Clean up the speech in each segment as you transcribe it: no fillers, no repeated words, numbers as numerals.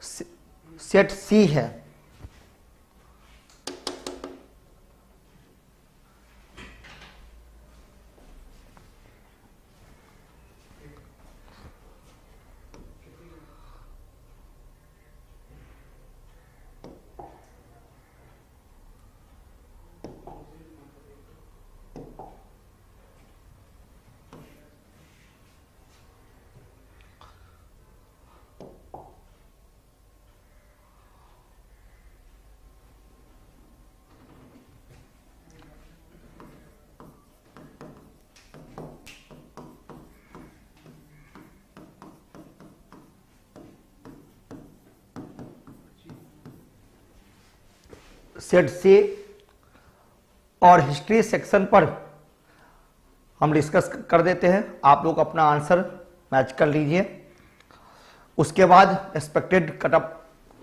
Set सी है। Set सी और history section पर हम डिस्कस कर देते हैं। आप लोग अपना आंसर मैच कर लीजिए। उसके बाद एक्सपेक्टेड कटअप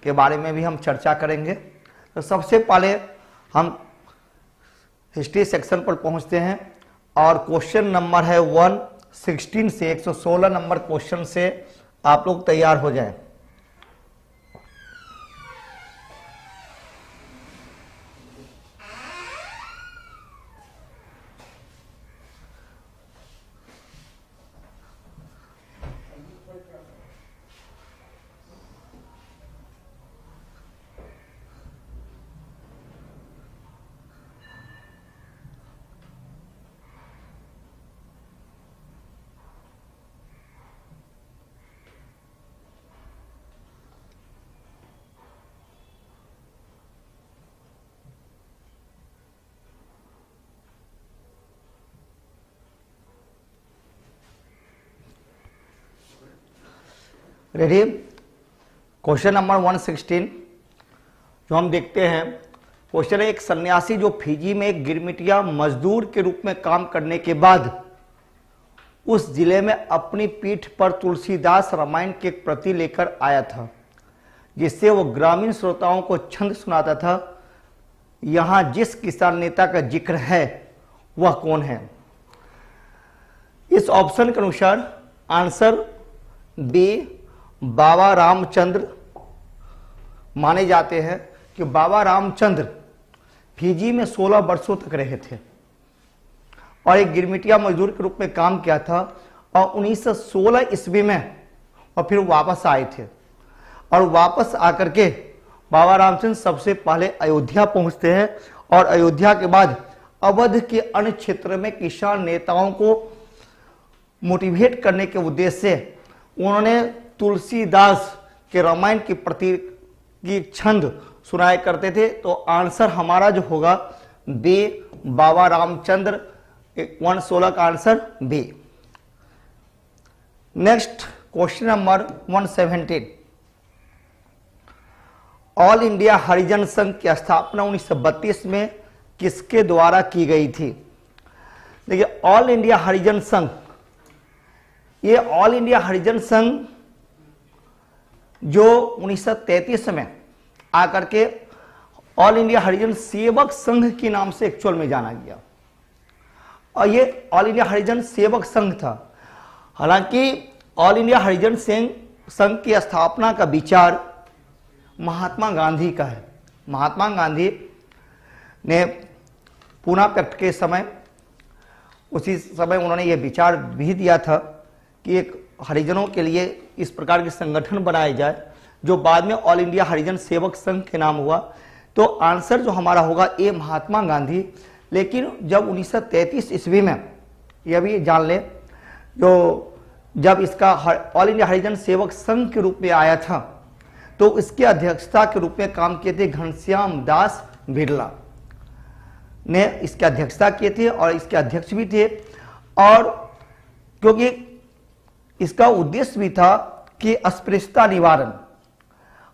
के बारे में भी हम चर्चा करेंगे। तो सबसे पहले हम हिस्ट्री सेक्शन पर पहुंचते हैं और क्वेश्चन नंबर है 116 से 116 नंबर क्वेश्चन से आप लोग तैयार हो जाएं। रेडी? क्वेश्चन नंबर 116 जो हम देखते हैं, क्वेश्चन है एक सन्यासी जो फिजी में एक गिरमिटिया मजदूर के रूप में काम करने के बाद उस जिले में अपनी पीठ पर तुलसीदास रामायण की एक प्रति लेकर आया था, जिससे वो ग्रामीण श्रोताओं को छंद सुनाता था। यहां जिस किसान नेता का जिक्र है वह कौन है? इस ऑप्शन के अनुसार आंसर बी बाबा रामचंद्र माने जाते हैं कि बाबा रामचंद्र फिजी में 16 वर्षों तक रहे थे और एक गिरमिटिया मजदूर के रूप में काम किया था और 1916 ईस्वी में और फिर वापस आए थे। और वापस आकर के बाबा रामचंद्र सबसे पहले अयोध्या पहुंचते हैं और अयोध्या के बाद अवध के अन्य क्षेत्र में किसान नेताओं को मोटिवेट करने के उद्देश्य से उन्होंने तुलसीदास के रामायण की प्रति की छंद सुनाया करते थे। तो आंसर हमारा जो होगा बी बाबा रामचंद्र, 116 का answer B. Next question number 117, all India Harijan Sangh की स्थापना 1932 में किसके द्वारा की गई थी? देखिए, ऑल इंडिया हरिजन संघ, ये ऑल इंडिया हरिजन संघ जो 1933 में आकर के ऑल इंडिया हरिजन सेवक संघ के नाम से एक्चुअल में जाना गया और ये ऑल इंडिया हरिजन सेवक संघ था। हालांकि ऑल इंडिया हरिजन संघ की स्थापना का विचार महात्मा गांधी का है। महात्मा गांधी ने पूना पैक्ट के समय, उसी समय उन्होंने ये विचार भी दिया था कि एक हरिजनों के लिए इस प्रकार के संगठन बनाए जाए, जो बाद में ऑल इंडिया हरिजन सेवक संघ के नाम हुआ। तो आंसर जो हमारा होगा ए महात्मा गांधी। लेकिन जब 1933 ईस्वी में, यह भी जान ले, जो जब इसका ऑल इंडिया हरिजन सेवक संघ के रूप में आया था तो इसके अध्यक्षता के रूप में काम किए थे घनश्याम दास बिरला ने इसकी अध्यक्षता किए थे और इसके अध्यक्ष भी थे। और क्योंकि इसका उद्देश्य भी था कि अस्पृश्यता निवारण,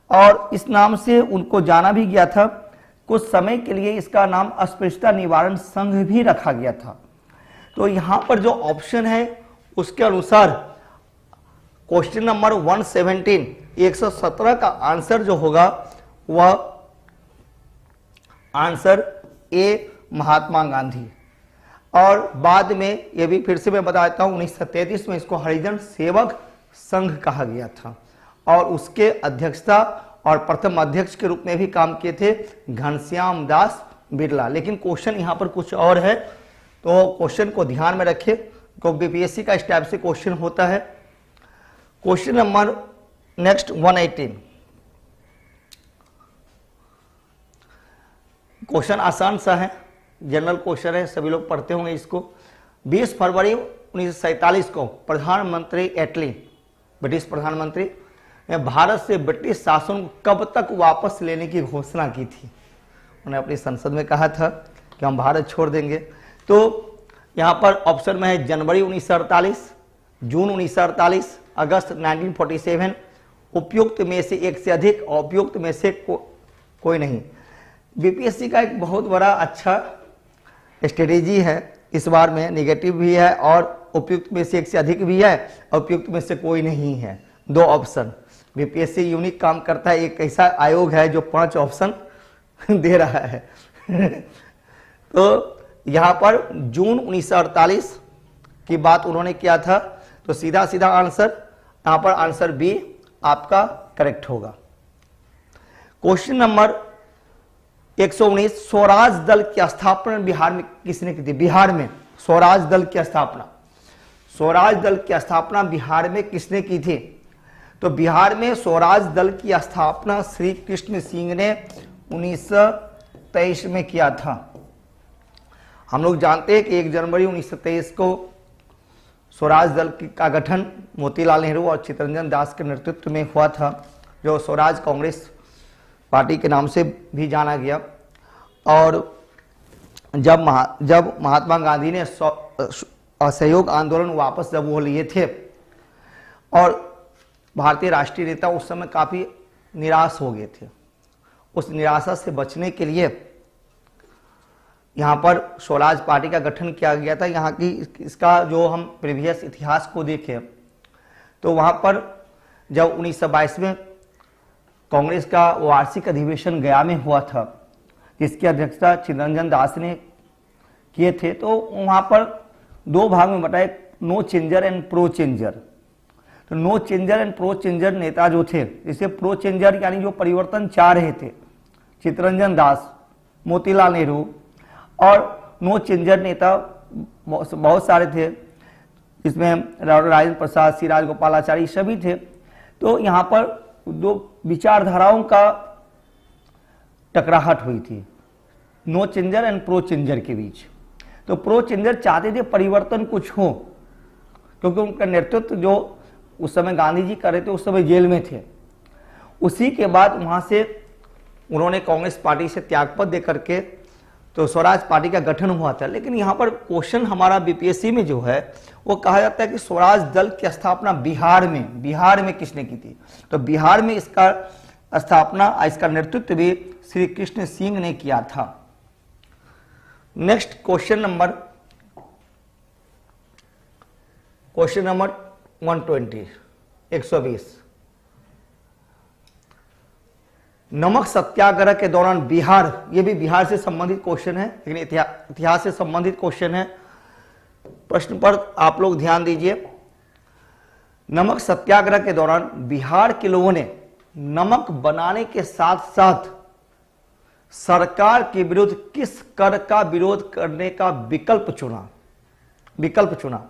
और इस नाम से उनको जाना भी गया था। कुछ समय के लिए इसका नाम अस्पृश्यता निवारण संघ भी रखा गया था। तो यहां पर जो ऑप्शन है उसके अनुसार क्वेश्चन नंबर 117, 117 का आंसर जो होगा वह आंसर ए महात्मा गांधी। और बाद में ये भी फिर से मैं बताता हूं, 1933 में इसको हरिजन सेवक संघ कहा गया था और उसके अध्यक्षता और प्रथम अध्यक्ष के रूप में भी काम किए थे घनश्याम दास बिरला। लेकिन क्वेश्चन यहाँ पर कुछ और है, तो क्वेश्चन को ध्यान में रखें, क्योंकि बीपीएससी का इस टाइप से क्वेश्चन होता है। Question number next 118। क्वेश्चन आसान सा है, जनरल क्वेश्चन है, सभी लोग पढ़ते होंगे इसको। 20 फरवरी 1947 को प्रधानमंत्री एटली, ब्रिटिश प्रधानमंत्री ने भारत से ब्रिटिश शासन को कब तक वापस लेने की घोषणा की थी? उन्होंने अपनी संसद में कहा था कि हम भारत छोड़ देंगे। तो यहाँ पर ऑप्शन में है जनवरी 1948, जून 1948, अगस्त 1947, उपयुक्त में से एक से अधिक, उपयुक्त में से कोई नहीं। बीपीएससी का एक बहुत बड़ा अच्छा स्ट्रेटेजी है इस बार में, नेगेटिव भी है और उपयुक्त में से एक से अधिक भी है, उपयुक्त में से कोई नहीं है, 2 ऑप्शन। बीपीएससी यूनिक काम करता है, एक ऐसा आयोग है जो 5 ऑप्शन दे रहा है। तो यहाँ पर जून 1948 की बात उन्होंने किया था, तो सीधा सीधा आंसर यहाँ पर आंसर बी आपका करेक्ट होगा। क्वेश्चन नंबर 119, स्वराज दल की स्थापना बिहार में किसने की थी? बिहार में स्वराज दल की स्थापना, स्वराज दल की स्थापना बिहार में किसने की थी? तो बिहार में स्वराज दल की स्थापना श्री कृष्ण सिंह ने 1923 में किया था। हम लोग जानते हैं कि 1 जनवरी 1923 को स्वराज दल का गठन मोतीलाल नेहरू और चित्तरंजन दास के नेतृत्व में हुआ था, जो स्वराज कांग्रेस पार्टी के नाम से भी जाना गया। और जब महात्मा गांधी ने असहयोग आंदोलन वापस जब वो लिए थे, और भारतीय राष्ट्रीय नेता उस समय काफ़ी निराश हो गए थे, उस निराशा से बचने के लिए यहाँ पर स्वराज पार्टी का गठन किया गया था। यहाँ की इसका जो हम प्रीवियस इतिहास को देखें तो वहाँ पर जब 1922 में कांग्रेस का वार्षिक अधिवेशन गया में हुआ था, जिसकी अध्यक्षता चित्तरंजन दास ने किए थे, तो वहाँ पर 2 भाग में बटा, no changer and pro changer. तो no changer and pro changer नेता जो थे, जिसे प्रो चेंजर यानी जो परिवर्तन चाह रहे थे, चित्तरंजन दास, मोतीलाल नेहरू, और नो चेंजर नेता बहुत सारे थे, जिसमें राजेंद्र प्रसाद, सी राजगोपालाचारी सभी थे। तो यहाँ पर 2 विचारधाराओं का टकराहट हुई थी, no changer and pro changer के बीच। तो प्रो चेंजर चाहते थे परिवर्तन कुछ हो, क्योंकि उनका नेतृत्व जो उस समय गांधी जी कर रहे थे, उस समय जेल में थे। उसी के बाद वहां से उन्होंने कांग्रेस पार्टी से त्यागपत्र दे करके तो स्वराज पार्टी का गठन हुआ था। लेकिन यहाँ पर क्वेश्चन हमारा बीपीएससी में जो है वो कहा जाता है कि स्वराज दल की स्थापना बिहार में किसने की थी? तो बिहार में इसका स्थापना, इसका नेतृत्व भी श्री कृष्ण सिंह ने किया था। Next question number 120, 120। नमक सत्याग्रह के दौरान बिहार, ये भी बिहार से संबंधित क्वेश्चन है, लेकिन इतिहास से संबंधित क्वेश्चन है। प्रश्न पर आप लोग ध्यान दीजिए। नमक सत्याग्रह के दौरान बिहार के लोगों ने नमक बनाने के साथ साथ सरकार के विरुद्ध किस कर का विरोध करने का विकल्प चुना?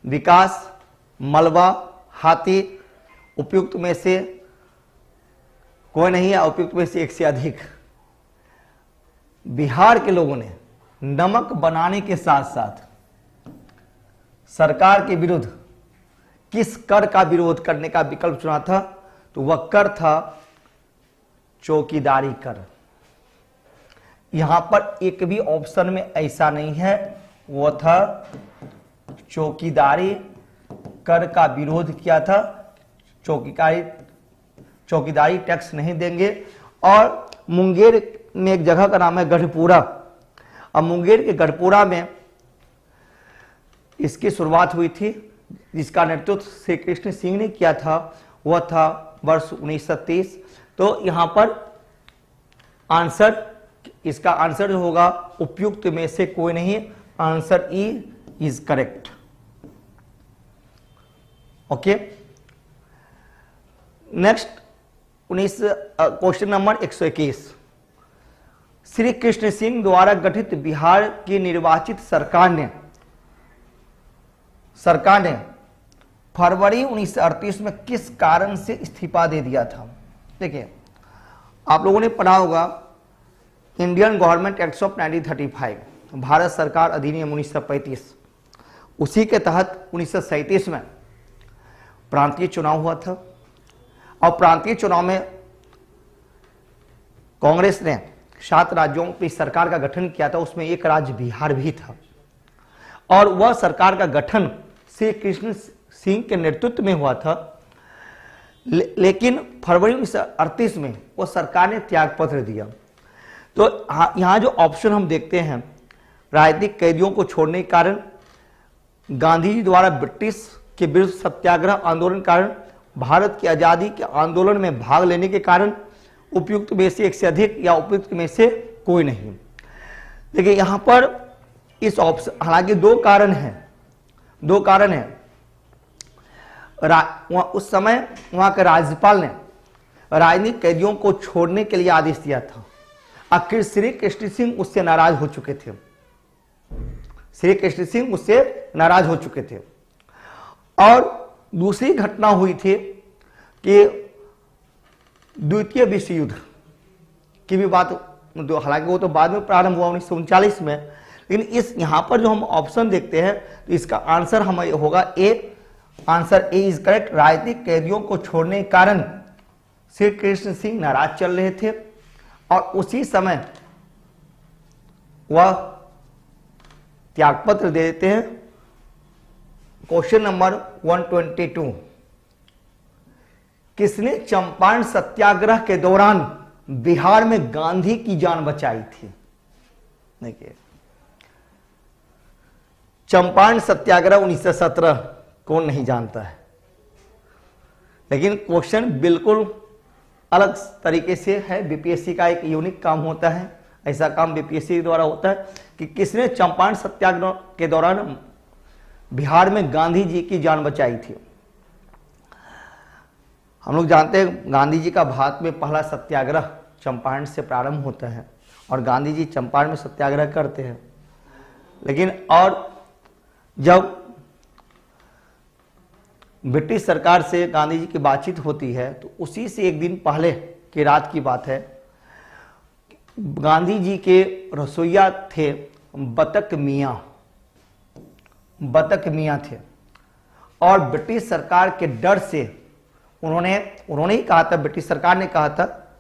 विकास, मलबा, हाथी, उपयुक्त में से कोई नहीं है, उपयुक्त में से एक से अधिक। बिहार के लोगों ने नमक बनाने के साथ साथ सरकार के विरुद्ध किस कर का विरोध करने का विकल्प चुना था? तो वह कर था चौकीदारी कर। यहां पर एक भी ऑप्शन में ऐसा नहीं है, वो था चौकीदारी कर का विरोध किया था। चौकीदारी टैक्स नहीं देंगे। और मुंगेर में एक जगह का नाम है गढ़पुरा, अब मुंगेर के गढ़पुरा में इसकी शुरुआत हुई थी, जिसका नेतृत्व श्री कृष्ण सिंह ने किया था, वह था वर्ष 1930। तो यहां पर आंसर, इसका आंसर जो होगा उपयुक्त में से कोई नहीं, answer E is correct. Okay, next question number 121, Shri Krishna Singh द्वारा गठित बिहार की निर्वाचित सरकार ने फरवरी 1938 में किस कारण से इस्तीफा दे दिया था? देखिए, आप लोगों ने पढ़ा होगा Indian government act of 1935, Bharat सरकार अधिनियम 1935, उसी के तहत 1937 में प्रांतीय चुनाव हुआ था और प्रांतीय चुनाव में कांग्रेस ने 7 राज्यों की सरकार का गठन किया था, उसमें एक राज्य बिहार भी था और वह सरकार का गठन श्री कृष्ण सिंह के नेतृत्व में हुआ था। लेकिन फरवरी 1938 में वो सरकार ने त्यागपत्र दिया। तो यहां जो ऑप्शन हम देखते हैं, राजनीतिक कैदियों को छोड़ने के कारण, गांधी जी द्वारा ब्रिटिश के विरुद्ध सत्याग्रह आंदोलन कारण, भारत की आजादी के आंदोलन में भाग लेने के कारण, उपयुक्त में से एक से अधिक या उपयुक्त में से कोई नहीं। देखिए यहां पर इस ऑप्शन, हालांकि दो कारण हैं। उस समय वहां के राज्यपाल ने राजनीतिक कैदियों को छोड़ने के लिए आदेश दिया था। आखिर श्री कृष्ण सिंह उससे नाराज हो चुके थे। और दूसरी घटना हुई थी कि द्वितीय विश्व युद्ध की भी बात, हालांकि वो तो बाद में प्रारंभ हुआ 1939 में, लेकिन इस यहां पर जो हम ऑप्शन देखते हैं तो इसका आंसर हमें होगा A. Answer A is correct. राजनीतिक कैदियों को छोड़ने के कारण श्री कृष्ण सिंह नाराज चल रहे थे और उसी समय वह त्यागपत्र दे देते हैं। क्वेश्चन नंबर 122, किसने चंपारण सत्याग्रह के दौरान बिहार में गांधी की जान बचाई थी? देखिए, चंपारण सत्याग्रह 1917 कौन नहीं जानता है, लेकिन क्वेश्चन बिल्कुल अलग तरीके से है। बीपीएससी का एक यूनिक काम होता है, ऐसा काम बीपीएससी द्वारा होता है कि किसने चंपारण सत्याग्रह के दौरान बिहार में गांधी जी की जान बचाई थी। हम लोग जानते हैं गांधी जी का भारत में पहला सत्याग्रह चंपारण से प्रारंभ होता है और गांधी जी चंपारण में सत्याग्रह करते हैं। लेकिन और जब ब्रिटिश सरकार से गांधी जी की बातचीत होती है तो उसी से एक दिन पहले की रात की बात है, गांधी जी के रसोइया थे बतक मियां थे और ब्रिटिश सरकार के डर से उन्होंने ही कहा था, ब्रिटिश सरकार ने कहा था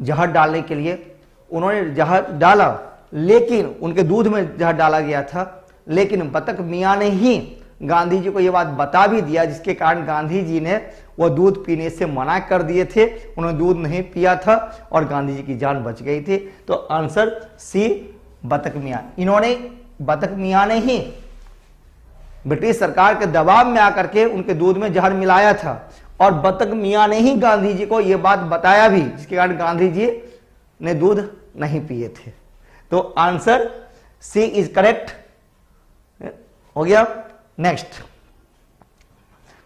जहर डालने के लिए, उन्होंने जहर डाला, लेकिन उनके दूध में जहर डाला गया था, लेकिन बतक मियां ने ही गांधी जी को यह बात बता भी दिया, जिसके कारण गांधी जी ने वह दूध पीने से मना कर दिए थे। उन्होंने दूध नहीं पिया था और गांधी जी की जान बच गई थी। तो आंसर सी बतक मियां। इन्होंने, बतक मियां ने ही ब्रिटिश सरकार के दबाव में आकर के उनके दूध में जहर मिलाया था और बतक मियां ने ही गांधी जी को यह बात बताया भी, जिसके कारण गांधी जी ने दूध नहीं पिए थे। तो आंसर सी इज करेक्ट हो गया। नेक्स्ट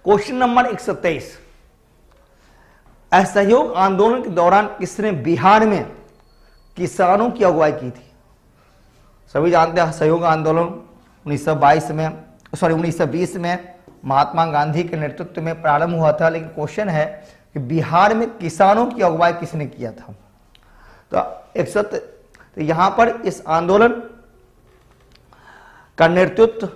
क्वेश्चन नंबर 123, असहयोग आंदोलन के दौरान किसने बिहार में किसानों की अगुवाई की थी? सभी जानते हैं असहयोग आंदोलन 1920 में महात्मा गांधी के नेतृत्व में प्रारंभ हुआ था, लेकिन क्वेश्चन है कि बिहार में किसानों की अगुवाई किसने किया था? तो यहां पर इस आंदोलन का नेतृत्व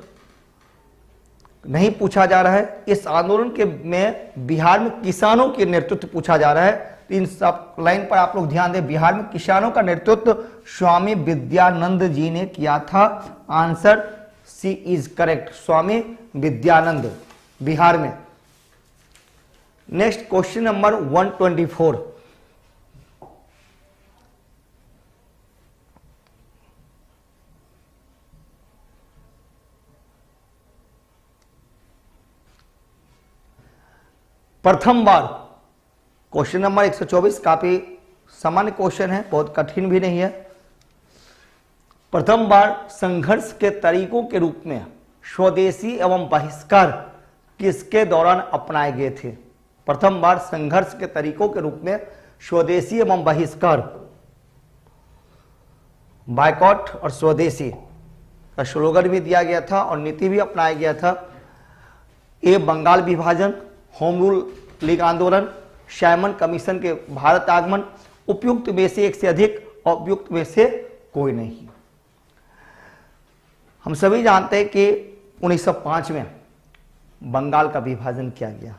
नहीं पूछा जा रहा है, इस आंदोलन के में बिहार में किसानों के नेतृत्व पूछा जा रहा है। तो इन सब लाइन पर आप लोग ध्यान दें, बिहार में किसानों का नेतृत्व स्वामी विद्यानंद जी ने किया था। आंसर सी इज करेक्ट, स्वामी विद्यानंद, बिहार में। नेक्स्ट क्वेश्चन नंबर 124, प्रथम बार, क्वेश्चन नंबर 124 काफी सामान्य क्वेश्चन है, बहुत कठिन भी नहीं है। प्रथम बार संघर्ष के तरीकों के रूप में स्वदेशी एवं बहिष्कार किसके दौरान अपनाए गए थे? प्रथम बार संघर्ष के तरीकों के रूप में स्वदेशी एवं बहिष्कार, बायकॉट और स्वदेशी का स्लोगन भी दिया गया था और नीति भी अपनाया गया था। ये बंगाल विभाजन, होम रूल लीग आंदोलन, साइमन कमीशन के भारत आगमन, उपयुक्त में से एक से अधिक, उपयुक्त में से कोई नहीं। हम सभी जानते हैं कि 1905 में बंगाल का विभाजन किया गया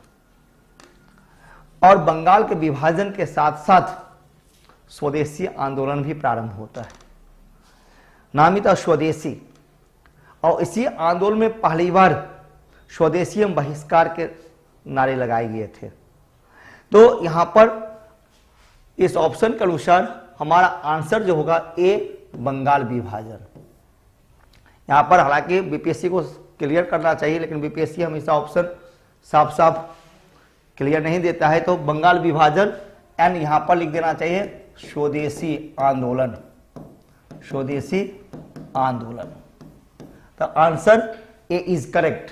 और बंगाल के विभाजन के साथ साथ स्वदेशी आंदोलन भी प्रारंभ होता है, नाम था स्वदेशी। और इसी आंदोलन में पहली बार स्वदेशी एवं बहिष्कार के नारे लगाए गए थे। तो यहां पर इस ऑप्शन के अनुसार हमारा आंसर जो होगा ए, बंगाल विभाजन। यहां पर हालांकि बीपीएससी को क्लियर करना चाहिए, लेकिन बीपीएससी हमेशा ऑप्शन साफ साफ क्लियर नहीं देता है। तो बंगाल विभाजन एंड यहां पर लिख देना चाहिए स्वदेशी आंदोलन, स्वदेशी आंदोलन। तो answer A is correct.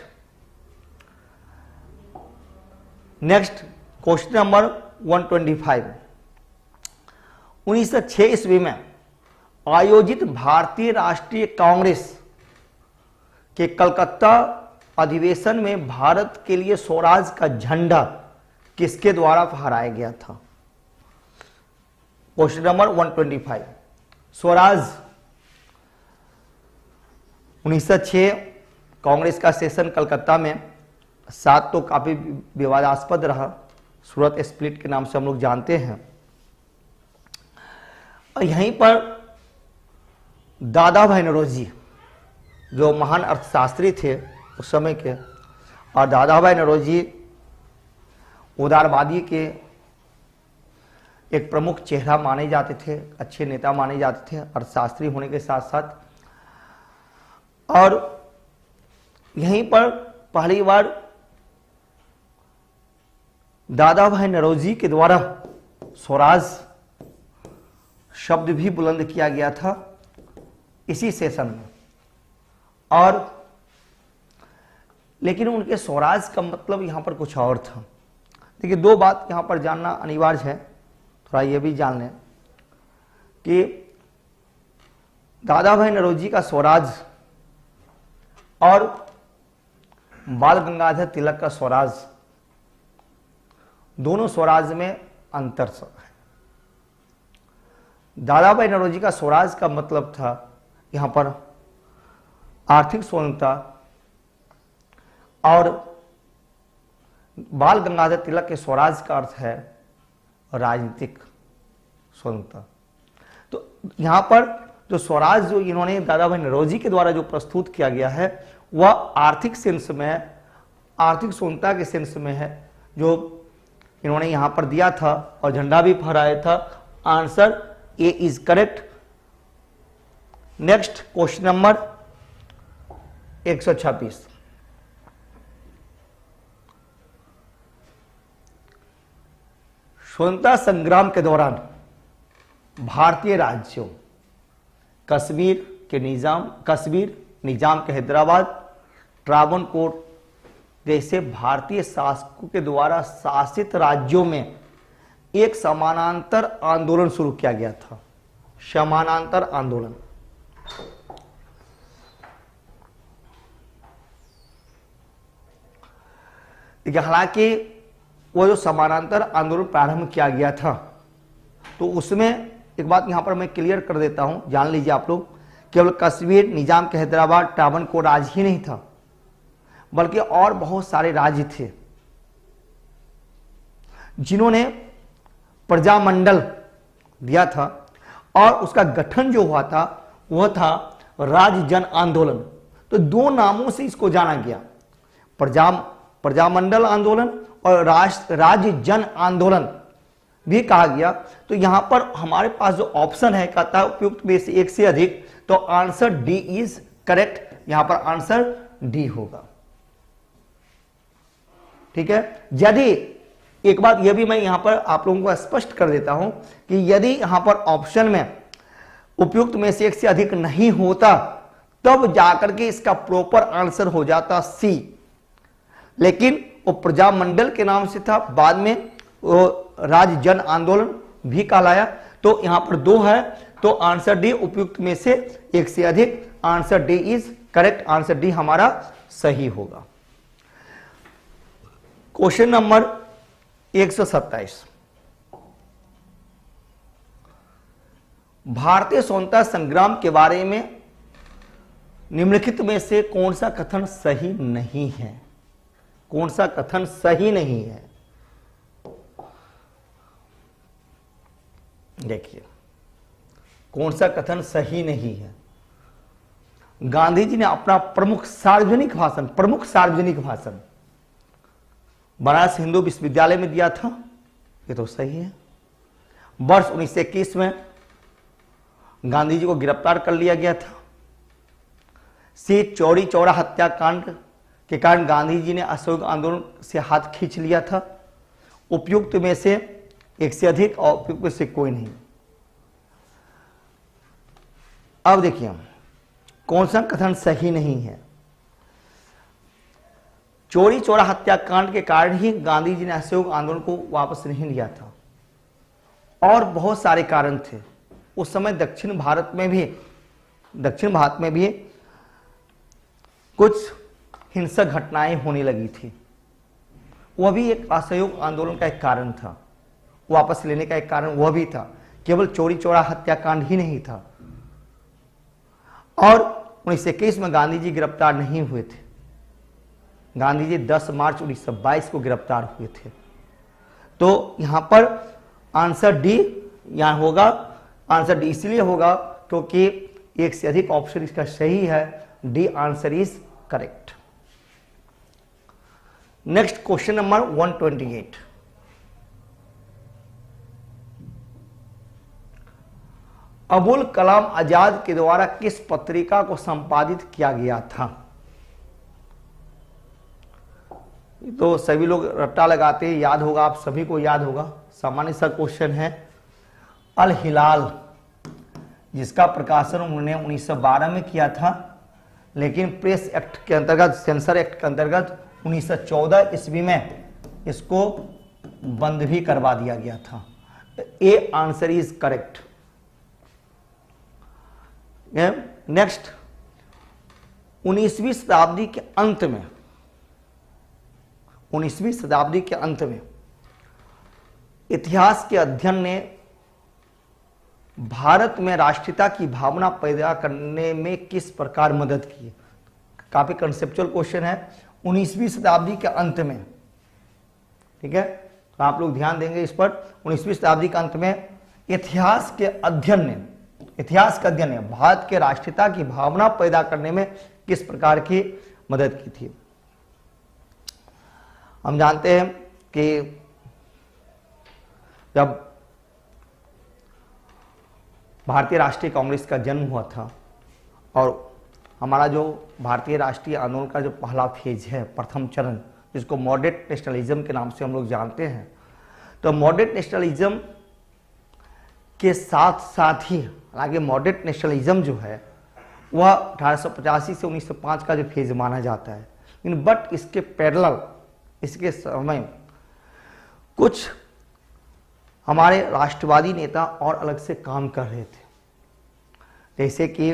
Next question number 125। 1906 ईस्वी में आयोजित भारतीय राष्ट्रीय कांग्रेस के कलकत्ता अधिवेशन में भारत के लिए स्वराज का झंडा किसके द्वारा फहराया गया था? Question number 125। स्वराज 1906 कांग्रेस का सेशन कलकत्ता में, साथ तो काफी विवादास्पद रहा, सूरत स्प्लिट के नाम से हम लोग जानते हैं। और यहीं पर दादा भाई नौरोजी जो महान अर्थशास्त्री थे उस समय के, और दादा भाई नौरोजी उदारवादी के एक प्रमुख चेहरा माने जाते थे, अच्छे नेता माने जाते थे अर्थशास्त्री होने के साथ साथ। और यहीं पर पहली बार दादा भाई नौरोजी के द्वारा स्वराज शब्द भी बुलंद किया गया था इसी सेशन में। और लेकिन उनके स्वराज का मतलब यहां पर कुछ और था। देखिए, दो बात यहां पर जानना अनिवार्य है, थोड़ा ये भी जान लें कि दादा भाई नौरोजी का स्वराज और बाल गंगाधर तिलक का स्वराज, दोनों स्वराज में अंतर है। दादा भाई नौरोजी का स्वराज का मतलब था यहां पर आर्थिक स्वतंत्रता, और बाल गंगाधर तिलक के स्वराज का अर्थ है राजनीतिक स्वतंत्रता। तो यहां पर जो स्वराज जो इन्होंने दादा भाई नौरोजी के द्वारा जो प्रस्तुत किया गया है वह आर्थिक सेंस में, आर्थिक स्वतंत्रता के सेंस में है, जो इन्होंने यहां पर दिया था और झंडा भी फहराया था। Answer A is correct. Next question number 126। स्वतंत्रता संग्राम के दौरान भारतीय राज्यों कश्मीर, निजाम के हैदराबाद, ट्रावनकोर जैसे भारतीय शासकों के द्वारा शासित राज्यों में एक समानांतर आंदोलन शुरू किया गया था। समानांतर आंदोलन। हालांकि वो जो समानांतर आंदोलन प्रारंभ किया गया था तो उसमें एक बात यहां पर मैं क्लियर कर देता हूं, जान लीजिए आप लोग, केवल कश्मीर, निजाम के हैदराबाद, ट्रावनकोर राज्य ही नहीं था, बल्कि और बहुत सारे राज्य थे जिन्होंने प्रजामंडल दिया था और उसका गठन जो हुआ था वह था राज्य जन आंदोलन। तो दो नामों से इसको जाना गया, प्रजामंडल आंदोलन और राज्य जन आंदोलन भी कहा गया। तो यहां पर हमारे पास जो ऑप्शन है कहता है उपयुक्त में से एक से अधिक, तो आंसर डी इज करेक्ट। यहां पर आंसर डी होगा। ठीक है। यदि एक बात यह भी मैं यहां पर आप लोगों को स्पष्ट कर देता हूं कि यदि यहां पर ऑप्शन में उपयुक्त में से एक से अधिक नहीं होता तब जाकर के इसका प्रॉपर आंसर हो जाता सी, लेकिन वो प्रजामंडल के नाम से था, बाद में वो राज्य जन आंदोलन भी कहलाया। तो यहां पर 2 है, तो आंसर डी उपयुक्त में से एक से अधिक, answer D is correct, answer D हमारा सही होगा। क्वेश्चन नंबर 127, भारतीय स्वतंत्रता संग्राम के बारे में निम्नलिखित में से कौन सा कथन सही नहीं है? कौन सा कथन सही नहीं है? देखिए, कौन सा कथन सही नहीं है? गांधी जी ने अपना प्रमुख सार्वजनिक भाषण बनारस हिंदू विश्वविद्यालय में दिया था, ये तो सही है। वर्ष 1921 में गांधी जी को गिरफ्तार कर लिया गया था। सी चौरी चौरा हत्याकांड के कारण गांधी जी ने असहयोग आंदोलन से हाथ खींच लिया था। उपयुक्त में से एक से अधिक और उपयुक्त में से कोई नहीं। अब देखिए कौन सा कथन सही नहीं है। चौरी चौरा हत्याकांड के कारण ही गांधी जी ने असहयोग आंदोलन को वापस नहीं लिया था, और बहुत सारे कारण थे। उस समय दक्षिण भारत में भी कुछ हिंसक घटनाएं होने लगी थी। वह भी एक असहयोग आंदोलन का एक कारण था, वापस लेने का एक कारण वह भी था। केवल चौरी चौरा हत्याकांड ही नहीं था। और 1921 में गांधी जी गिरफ्तार नहीं हुए थे। गांधी जी 10 मार्च 1922 को गिरफ्तार हुए थे। तो यहां पर आंसर डी यहां होगा। आंसर डी इसलिए होगा क्योंकि एक से अधिक ऑप्शन इसका सही है। D answer is correct. Next question number 128, Abul Kalam Azad के द्वारा किस पत्रिका को संपादित किया गया था? तो सभी लोग रट्टा लगाते हैं, याद होगा, आप सभी को याद होगा, सामान्य सा क्वेश्चन है। अल हिलाल, जिसका प्रकाशन उन्होंने 1912 में किया था, लेकिन प्रेस एक्ट के अंतर्गत, सेंसर एक्ट के अंतर्गत 1914 ईस्वी में इसको बंद भी करवा दिया गया था। A answer is correct. Next, 19वीं शताब्दी के अंत में इतिहास के अध्ययन ने भारत में राष्ट्रीयता की भावना पैदा करने में किस प्रकार मदद की? काफी कंसेप्चुअल क्वेश्चन है। 19वीं शताब्दी के अंत में, ठीक है, तो आप लोग ध्यान देंगे इस पर। 19वीं शताब्दी के अंत में इतिहास के अध्ययन ने भारत के राष्ट्रीयता की भावना पैदा करने में किस प्रकार की मदद की थी? हम जानते हैं कि जब भारतीय राष्ट्रीय कांग्रेस का जन्म हुआ था, और हमारा जो भारतीय राष्ट्रीय आंदोलन का जो पहला फेज है, प्रथम चरण, जिसको मॉडरेट नेशनलिज्म के नाम से हम लोग जानते हैं, तो मॉडरेट नेशनलिज्म के साथ साथ ही, हालांकि मॉडरेट नेशनलिज्म जो है वह 1885 से 1905 का जो फेज माना जाता है, लेकिन बट इसके पैरेलल, इसके समय कुछ हमारे राष्ट्रवादी नेता और अलग से काम कर रहे थे। जैसे कि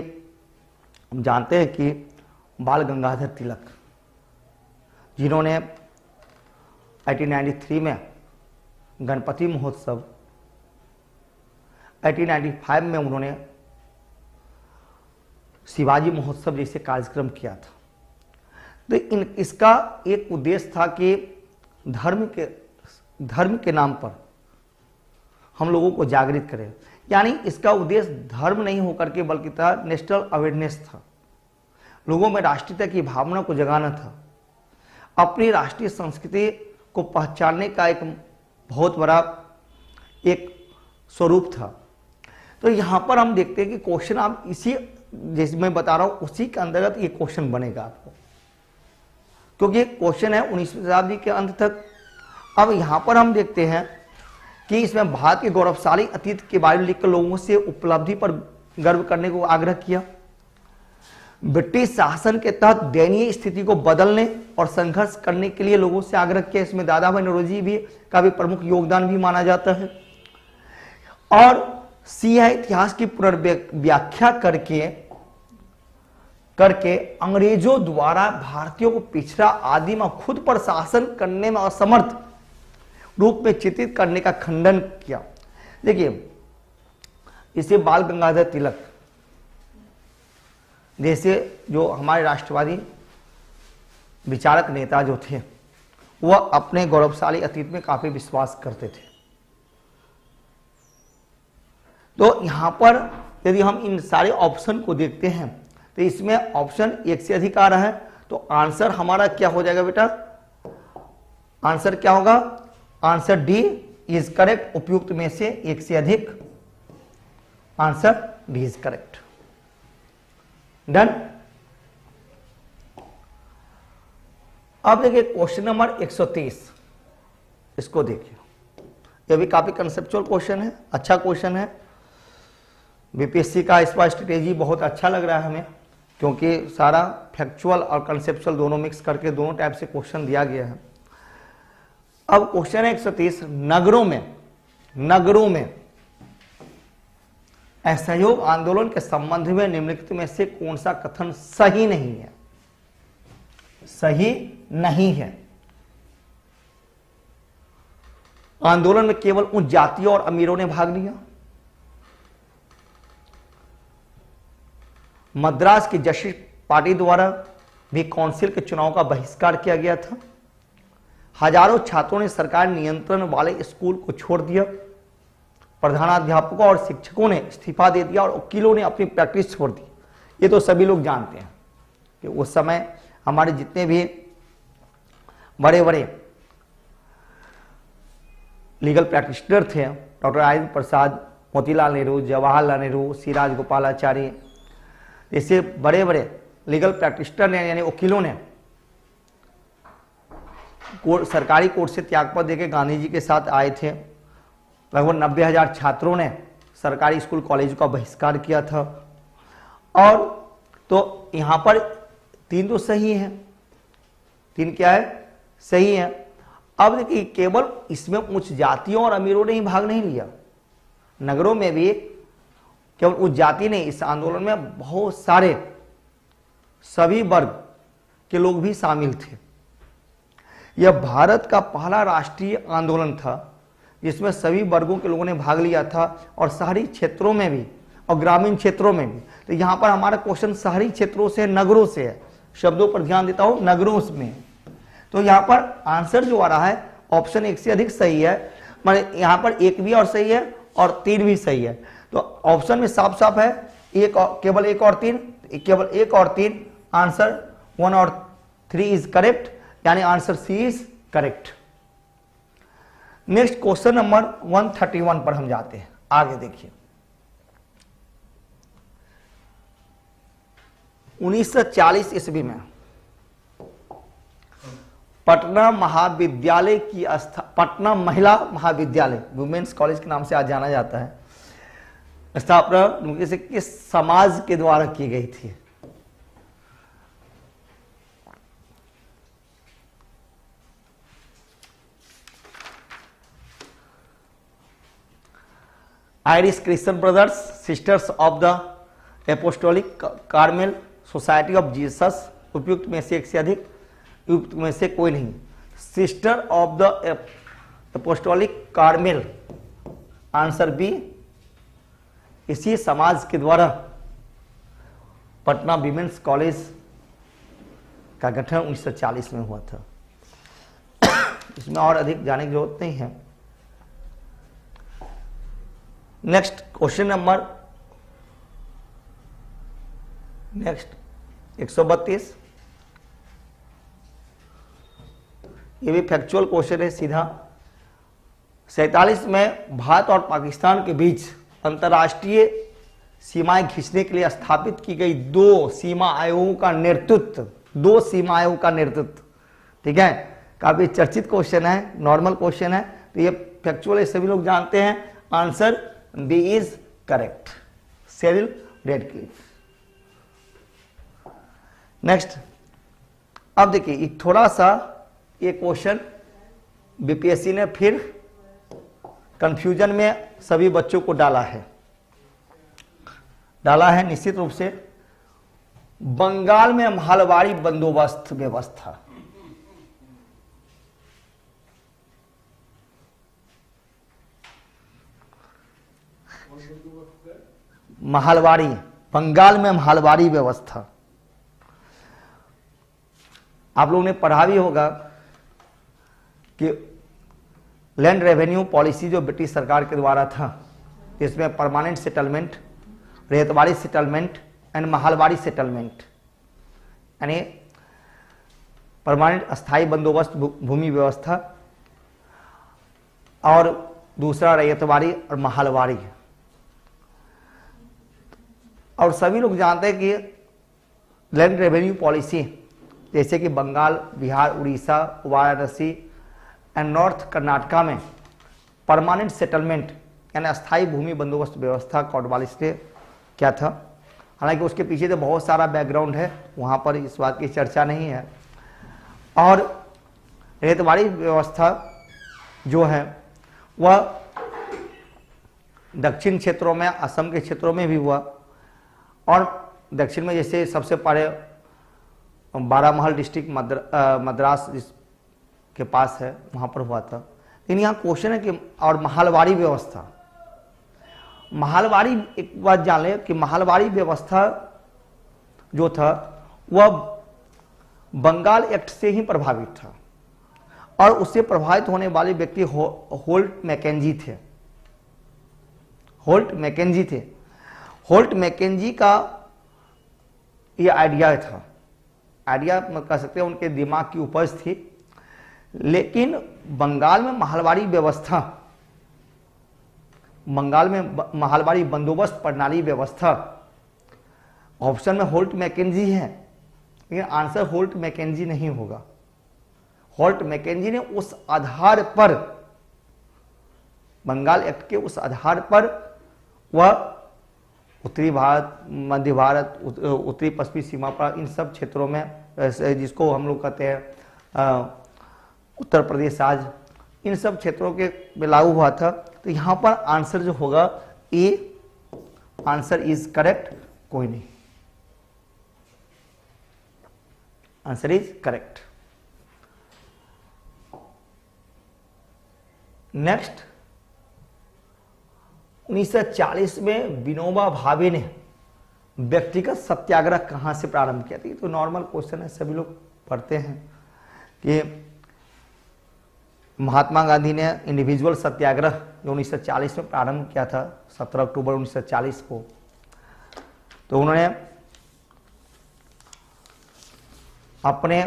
हम जानते हैं कि बाल गंगाधर तिलक, जिन्होंने 1893 में गणपति महोत्सव, 1895 में उन्होंने शिवाजी महोत्सव जैसे कार्यक्रम किया था। तो इसका एक उद्देश्य था कि धर्म के नाम पर हम लोगों को जागृत करें। यानी इसका उद्देश्य धर्म नहीं होकर के बल्कि था नेशनल अवेयरनेस था, लोगों में राष्ट्रीयता की भावना को जगाना था, अपनी राष्ट्रीय संस्कृति को पहचानने का एक बहुत बड़ा एक स्वरूप था। तो यहाँ पर हम देखते हैं कि क्वेश्चन आप इसी, जैसे मैं बता रहा हूँ उसी के अंतर्गत ये क्वेश्चन बनेगा आपको, क्योंकि क्वेश्चन है 19वीं शताब्दी के अंत तक। अब यहाँ पर हम देखते हैं कि इसमें भारत के गौरवशाली अतीत के बारे में लिखकर लोगों से उपलब्धि पर गर्व करने को आग्रह किया। ब्रिटिश शासन के तहत दयनीय स्थिति को बदलने और संघर्ष करने के लिए लोगों से आग्रह किया। इसमें दादा भाई नौरोजी भी का भी प्रमुख योगदान भी माना जाता है। और सी है इतिहास की पुनर्व्याख्या करके अंग्रेजों द्वारा भारतीयों को पिछड़ा, आदिम और खुद पर शासन करने में असमर्थ रूप में चित्रित करने का खंडन किया। देखिए, इसे बाल गंगाधर तिलक जैसे जो हमारे राष्ट्रवादी विचारक नेता जो थे, वह अपने गौरवशाली अतीत में काफी विश्वास करते थे। तो यहां पर यदि हम इन सारे ऑप्शन को देखते हैं तो इसमें ऑप्शन एक से अधिक आ रहा है, तो आंसर हमारा क्या हो जाएगा बेटा? आंसर क्या होगा? Answer D is correct. उपयुक्त में से एक से अधिक, answer D is correct. Done. अब देखिए क्वेश्चन नंबर 123, इसको देखिए, यह भी काफी कंसेप्चुअल क्वेश्चन है, अच्छा क्वेश्चन है। बीपीएससी का इस बार स्ट्रेटेजी बहुत अच्छा लग रहा है हमें, क्योंकि सारा फैक्चुअल और कंसेप्चुअल दोनों मिक्स करके दोनों टाइप से क्वेश्चन दिया गया है। अब क्वेश्चन है 130, नगरों में असहयोग आंदोलन के संबंध में निम्नलिखित में से कौन सा कथन सही नहीं है? सही नहीं है। आंदोलन में केवल उन जातियों और अमीरों ने भाग लिया। मद्रास की जस्टिस पार्टी द्वारा भी काउंसिल के चुनाव का बहिष्कार किया गया था। हजारों छात्रों ने सरकार नियंत्रण वाले स्कूल को छोड़ दिया। प्रधानाध्यापकों और शिक्षकों ने इस्तीफा दे दिया और वकीलों ने अपनी प्रैक्टिस छोड़ दी। ये तो सभी लोग जानते हैं कि उस समय हमारे जितने भी बड़े बड़े लीगल प्रैक्टिशनर थे, डॉक्टर राजेंद्र प्रसाद, मोतीलाल नेहरू, जवाहरलाल नेहरू, सी राजगोपालाचारी, ऐसे बड़े बड़े लीगल प्रैक्टिशनर ने यानी वकीलों ने सरकारी कोर्ट से त्यागपत्र देकर गांधी जी के साथ आए थे। लगभग 90,000 छात्रों ने सरकारी स्कूल कॉलेज का बहिष्कार किया था। और तो यहां पर 3 तो सही है, 3 क्या है? सही है। अब देखिए, केवल इसमें उच्च जातियों और अमीरों ने ही भाग नहीं लिया, नगरों में भी केवल उच्च जाति ने, इस आंदोलन में बहुत सारे सभी वर्ग के लोग भी शामिल थे। यह भारत का पहला राष्ट्रीय आंदोलन था जिसमें सभी वर्गों के लोगों ने भाग लिया था, और शहरी क्षेत्रों में भी और ग्रामीण क्षेत्रों में भी। तो यहां पर हमारा क्वेश्चन शहरी क्षेत्रों से, नगरों से है। शब्दों पर ध्यान देता हूं, नगरों में। तो यहां पर आंसर जो आ रहा है ऑप्शन 1 से अधिक सही है, मतलब यहां पर 1 भी और सही है और 3 भी सही है। तो ऑप्शन में साफ साफ है केवल 1 और 3, केवल 1 और 3, आंसर 1 और 3 इज करेक्ट, यानी answer C is correct. Next question number 131 पर हम जाते हैं। आगे देखिए, 1940 ईस्वी में पटना महाविद्यालय की पटना महिला महाविद्यालय, वुमेन्स कॉलेज के नाम से आज जाना जाता है, स्थापना किस समाज के द्वारा की गई थी? Irish Christian brothers, sisters of the Apostolic Carmel, society of Jesus. उपयुक्त में से 1 से अधिक, उपयुक्त में से कोई नहीं। Sister of the Apostolic Carmel, answer B. इसी समाज के द्वारा पटना विमेंस कॉलेज का गठन 1940 में हुआ था। इसमें और अधिक जाने की जरूरत नहीं है। नेक्स्ट क्वेश्चन नंबर 132, ये भी फैक्चुअल क्वेश्चन है सीधा। 47 में भारत और पाकिस्तान के बीच अंतर्राष्ट्रीय सीमाएं खींचने के लिए स्थापित की गई 2 सीमा आयोगों का नेतृत्व, 2 सीमा आयोग का नेतृत्व, ठीक है। काफी चर्चित क्वेश्चन है, नॉर्मल क्वेश्चन है, तो ये फैक्चुअल है, सभी लोग जानते हैं। Answer B is correct, Cyril Radcliffe. Next, अब देखिए एक थोड़ा सा ये क्वेश्चन बीपीएससी ने फिर कंफ्यूजन में सभी बच्चों को डाला है निश्चित रूप से। बंगाल में महलवाड़ी बंदोबस्त व्यवस्था, महलवाड़ी, बंगाल में महलवाड़ी व्यवस्था, आप लोगों ने पढ़ा भी होगा कि लैंड रेवेन्यू पॉलिसी जो ब्रिटिश सरकार के द्वारा था, इसमें permanent settlement, Ryotwari settlement and Mahalwari settlement, यानी परमानेंट अस्थायी बंदोबस्त भूमि व्यवस्था और दूसरा रेतवाड़ी और महलवाड़ी। और सभी लोग जानते हैं कि लैंड रेवेन्यू पॉलिसी जैसे कि बंगाल, बिहार, उड़ीसा, वाराणसी एंड नॉर्थ कर्नाटका में परमानेंट सेटलमेंट यानी अस्थायी भूमि बंदोबस्त व्यवस्था कोर्टवालिस ने क्या था। हालांकि उसके पीछे तो बहुत सारा बैकग्राउंड है, वहाँ पर इस बात की चर्चा नहीं है। और रेतवाड़ी व्यवस्था जो है वह दक्षिण क्षेत्रों में, असम के क्षेत्रों में भी हुआ, और दक्षिण में जैसे सबसे पहले बारामहल डिस्ट्रिक्ट मद्रास के पास है, वहाँ पर हुआ था। लेकिन यहाँ क्वेश्चन है कि और महलवाड़ी व्यवस्था, महलवाड़ी एक बात जान लें कि महलवाड़ी व्यवस्था जो था वह बंगाल एक्ट से ही प्रभावित था, और उससे प्रभावित होने वाले व्यक्ति होल्ट मैकेंजी थे। होल्ट मैकेंजी का ये आइडिया था, आइडिया कह सकते हैं उनके दिमाग की उपज थी। लेकिन बंगाल में महलवाड़ी व्यवस्था, बंगाल में महलवाड़ी बंदोबस्त प्रणाली व्यवस्था, ऑप्शन में होल्ट मैकेंजी है, लेकिन आंसर होल्ट मैकेंजी नहीं होगा। होल्ट मैकेंजी ने उस आधार पर, बंगाल एक्ट के उस आधार पर वह उत्तरी भारत, मध्य भारत, उत्तरी पश्चिमी सीमा पर इन सब क्षेत्रों में, जिसको हम लोग कहते हैं उत्तर प्रदेश आज, इन सब क्षेत्रों के में लागू हुआ था। तो यहाँ पर आंसर जो होगा ए, आंसर इज करेक्ट, कोई नहीं, आंसर इज करेक्ट। नेक्स्ट, 1940 में विनोबा भावे ने व्यक्तिगत सत्याग्रह कहां से प्रारंभ किया था। तो नॉर्मल क्वेश्चन है, सभी लोग पढ़ते हैं कि महात्मा गांधी ने इंडिविजुअल सत्याग्रह जो 1940 में प्रारंभ किया था, 17 अक्टूबर 1940 को। तो उन्होंने अपने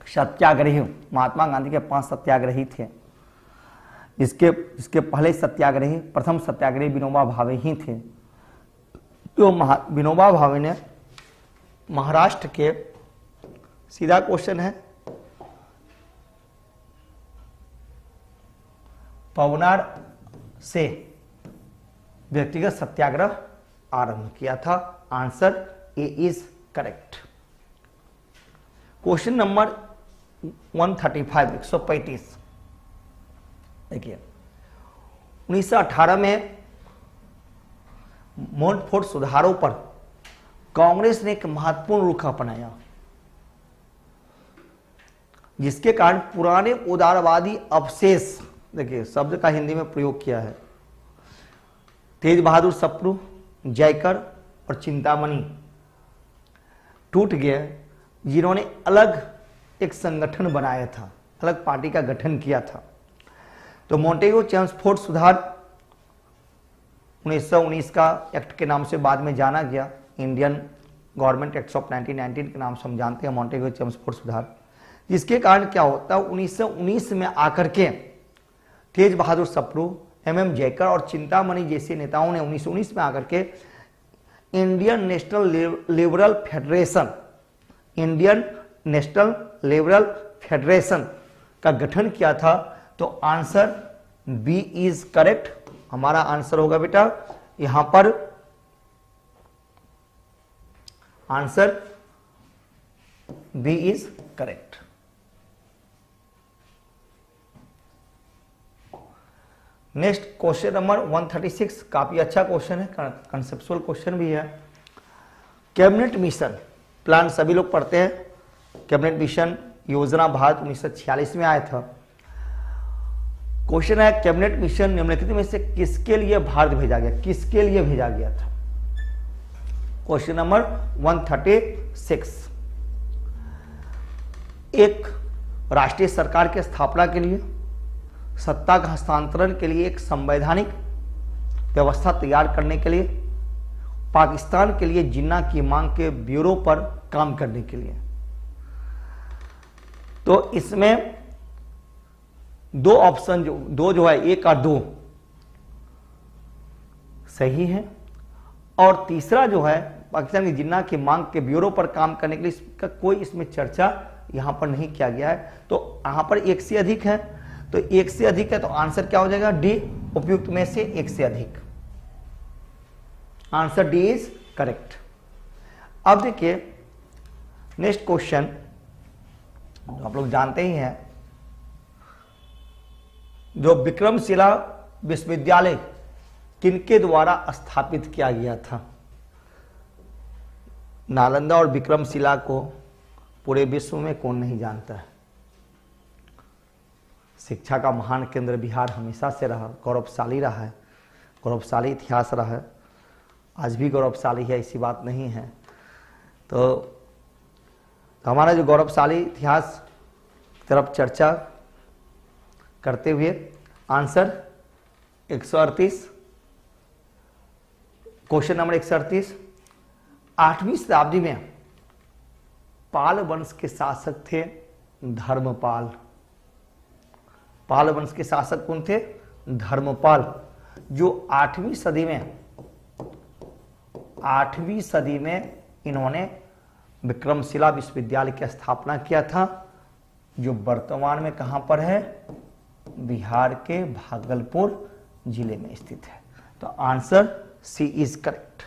सत्याग्रही, महात्मा गांधी के 5 सत्याग्रही थे। इसके पहले सत्याग्रही, प्रथम सत्याग्रही विनोबा भावे ही थे। तो विनोबा भावे ने महाराष्ट्र के, सीधा क्वेश्चन है, पवनार से व्यक्तिगत सत्याग्रह आरंभ किया था। Answer A is correct. Question number 135, 135 देखिए, 1918 में मोंटफोर्ट सुधारों पर कांग्रेस ने एक महत्वपूर्ण रुख अपनाया, जिसके कारण पुराने उदारवादी अवशेष, देखिए शब्द का हिंदी में प्रयोग किया है, तेज बहादुर सप्रू, जयकर और चिंतामणि टूट गए, जिन्होंने अलग एक संगठन बनाया था, अलग पार्टी का गठन किया था। तो मोंटेगो चेम्सफोर्ड सुधार 1919 का एक्ट के नाम से बाद में जाना गया, इंडियन गवर्नमेंट एक्ट ऑफ 1919 के नाम से हम जानते हैं मोंटेगो चेम्सफोर्ड सुधार। जिसके कारण क्या होता है, 1919 में आकर के तेज बहादुर सप्रू, एम जयकर और चिंतामणि जैसे नेताओं ने 1919 में आकर के Indian National Liberal Federation, Indian National Liberal Federation का गठन किया था। तो आंसर बी इज करेक्ट, हमारा आंसर होगा बेटा यहां पर answer B is correct. Next question number 136, काफी अच्छा क्वेश्चन है, कंसेप्चुअल क्वेश्चन भी है। कैबिनेट मिशन प्लान सभी लोग पढ़ते हैं। कैबिनेट मिशन योजना भारत 1946 में आया था। क्वेश्चन है कैबिनेट मिशन निम्नलिखित में से किसके लिए भारत भेजा गया, किसके लिए भेजा गया था। क्वेश्चन नंबर 136, एक राष्ट्रीय सरकार की स्थापना के लिए, सत्ता का हस्तांतरण के लिए, एक संवैधानिक व्यवस्था तैयार करने के लिए, पाकिस्तान के लिए जिन्ना की मांग के ब्यूरो पर काम करने के लिए। तो इसमें दो ऑप्शन जो है, एक और दो सही है, और तीसरा जो है पाकिस्तान की जिन्ना की मांग के ब्यूरो पर काम करने के लिए, इसका कोई इसमें चर्चा यहां पर नहीं किया गया है। तो यहां पर एक से अधिक है, तो एक से अधिक है तो आंसर क्या हो जाएगा, डी, उपयुक्त में से एक से अधिक। Answer D is correct. अब देखिए नेक्स्ट क्वेश्चन, आप लोग जानते ही हैं, जो विक्रमशिला विश्वविद्यालय किनके द्वारा स्थापित किया गया था। नालंदा और विक्रमशिला को पूरे विश्व में कौन नहीं जानता है। शिक्षा का महान केंद्र बिहार हमेशा से रहा, गौरवशाली रहा है, गौरवशाली इतिहास रहा है, आज भी गौरवशाली है, ऐसी बात नहीं है। तो हमारा जो गौरवशाली इतिहास की तरफ चर्चा करते हुए आंसर 138, क्वेश्चन नंबर 138, 8वीं शताब्दी में पाल वंश के शासक थे धर्मपाल। पाल वंश के शासक कौन थे, धर्मपाल, जो 8वीं सदी में इन्होंने विक्रमशिला विश्वविद्यालय की स्थापना किया था, जो वर्तमान में कहां पर है, बिहार के भागलपुर जिले में स्थित है। तो आंसर सी इज करेक्ट।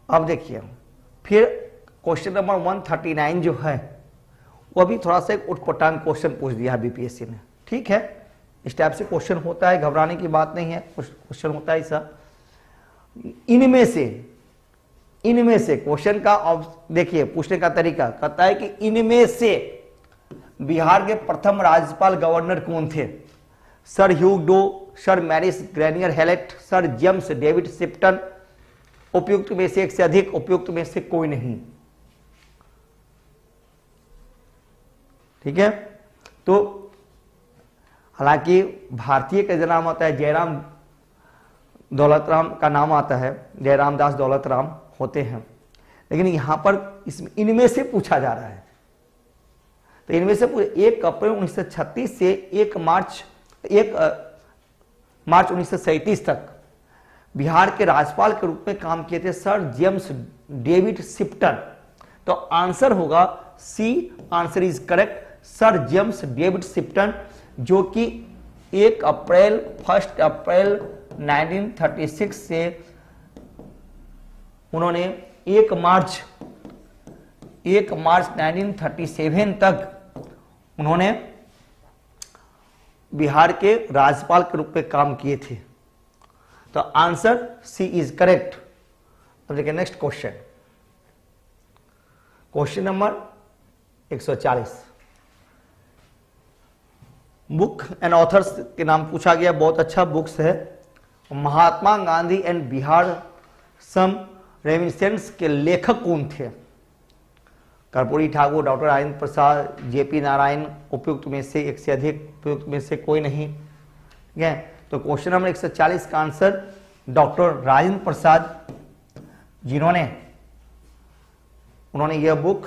अब देखिए फिर क्वेश्चन नंबर 139 जो है वो भी थोड़ा सा एक उटपटांग क्वेश्चन पूछ दिया है बीपीएससी ने। ठीक है, इस टाइप से क्वेश्चन होता है, घबराने की बात नहीं है, कुछ क्वेश्चन होता है ऐसा। इनमें से क्वेश्चन का देखिए पूछने का तरीका कहता है कि इनमें से बिहार के प्रथम राज्यपाल गवर्नर कौन थे। Sir Hugh Dow, sir Maurice Garnier Hallett, sir James David Sifton. उपयुक्त में से एक से अधिक, उपयुक्त में से कोई नहीं। ठीक है, तो हालांकि भारतीय का जो नाम आता है जयराम दौलतराम का नाम आता है, जयराम दास दौलतराम होते हैं, लेकिन यहां पर इसमें इनमें से पूछा जा रहा है। तो इनमें से 1 अप्रैल 1936 से 1 मार्च 1937 तक बिहार के राज्यपाल के रूप में काम किए थे सर जेम्स डेविड शिप्टन। तो आंसर होगा C, answer is correct, sir James David Sifton, जो कि 1 अप्रैल 1936 से उन्होंने 1 मार्च 1937 तक उन्होंने बिहार के राज्यपाल के रूप में काम किए थे। तो आंसर सी इज करेक्ट। अब देखिए next question, question number 140, book and authors के नाम पूछा गया, बहुत अच्छा बुक्स है। Mahatma Gandhi and Bihar some reminiscence के लेखक कौन थे। कर्पूरी ठाकुर, डॉक्टर राजेंद्र प्रसाद, जेपी नारायण। उपयुक्त में से एक से अधिक, उपयुक्त में से कोई नहीं। ठीक है, तो क्वेश्चन नंबर 140 का आंसर डॉक्टर राजेंद्र प्रसाद, जिन्होंने यह बुक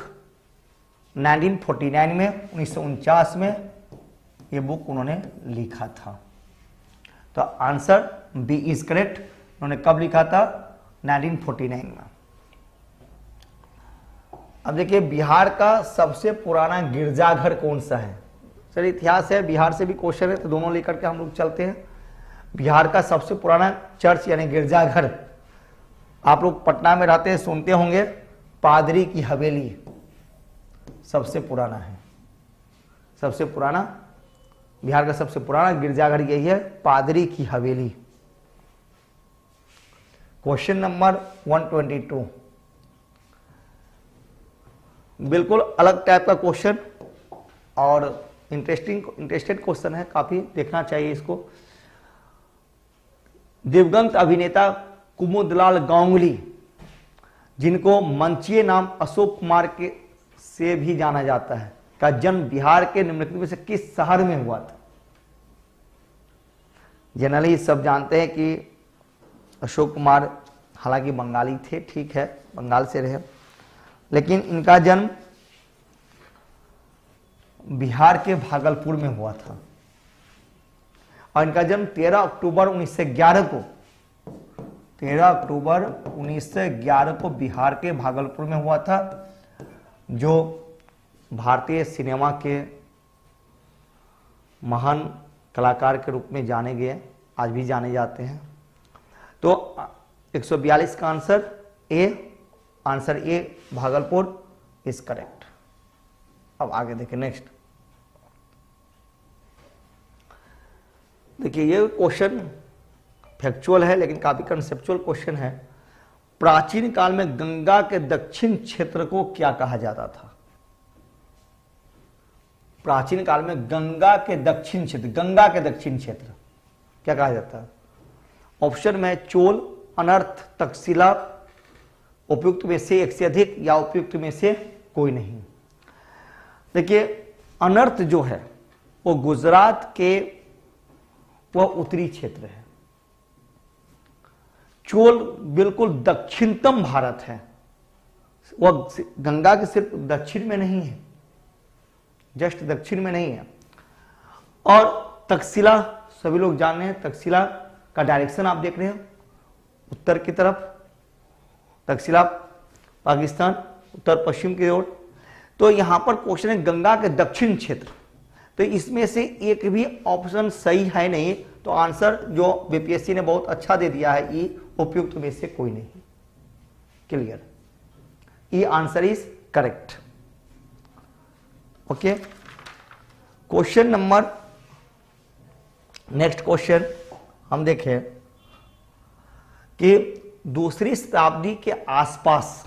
1949 में 1949 में यह बुक उन्होंने लिखा था। तो आंसर बी इज करेक्ट। उन्होंने कब लिखा था, 1949 में। अब देखिए बिहार का सबसे पुराना गिरजाघर कौन सा है। चलिए इतिहास है, बिहार से भी क्वेश्चन है, तो दोनों लेकर के हम लोग चलते हैं। बिहार का सबसे पुराना चर्च यानी गिरजाघर आप लोग पटना में रहते हैं, सुनते होंगे पादरी की हवेली सबसे पुराना है, सबसे पुराना बिहार का सबसे पुराना गिरजाघर यही है, पादरी की हवेली। क्वेश्चन नंबर 122, बिल्कुल अलग टाइप का क्वेश्चन और इंटरेस्टेड क्वेश्चन है, काफी देखना चाहिए इसको। दिवंगत अभिनेता कुमुदलाल गांगुली, जिनको मंचीय नाम अशोक कुमार के से भी जाना जाता है, का जन्म बिहार के निम्नलिखित में से किस शहर में हुआ था? जनरली सब जानते हैं कि अशोक कुमार हालांकि बंगाली थे, ठीक है, बंगाल से रहे, लेकिन इनका जन्म बिहार के भागलपुर में हुआ था और इनका जन्म 13 अक्टूबर 1911 को 13 अक्टूबर 1911 को बिहार के भागलपुर में हुआ था, जो भारतीय सिनेमा के महान कलाकार के रूप में जाने गए, आज भी जाने जाते हैं। तो 142 का answer A Bhagalpur is correct. अब आगे देखिए नेक्स्ट, देखिए ये क्वेश्चन फैक्चुअल है लेकिन काफी कंसेप्चुअल क्वेश्चन है। प्राचीन काल में गंगा के दक्षिण क्षेत्र को क्या कहा जाता था? प्राचीन काल में गंगा के दक्षिण क्षेत्र क्या कहा जाता है? ऑप्शन में चोल, अनर्थ, तक्षशिला, उपयुक्त में से एक से अधिक या उपयुक्त में से कोई नहीं। देखिए अनर्थ जो है वो गुजरात के वह उत्तरी क्षेत्र है, चोल बिल्कुल दक्षिणतम भारत है, वह गंगा के सिर्फ दक्षिण में नहीं है, जस्ट दक्षिण में नहीं है। और तक्षशिला सभी लोग जान रहे हैं, तक्षशिला का डायरेक्शन आप देख रहे हैं उत्तर की तरफ, तक्षशिला पाकिस्तान उत्तर पश्चिम की ओर। तो यहां पर क्वेश्चन है गंगा के दक्षिण क्षेत्र, तो इसमें से एक भी ऑप्शन सही है नहीं, तो आंसर जो बीपीएससी ने बहुत अच्छा दे दिया है ई, उपयुक्त में से कोई नहीं। Clear, E answer is correct. Okay, question number next question हम देखें कि दूसरी शताब्दी के आसपास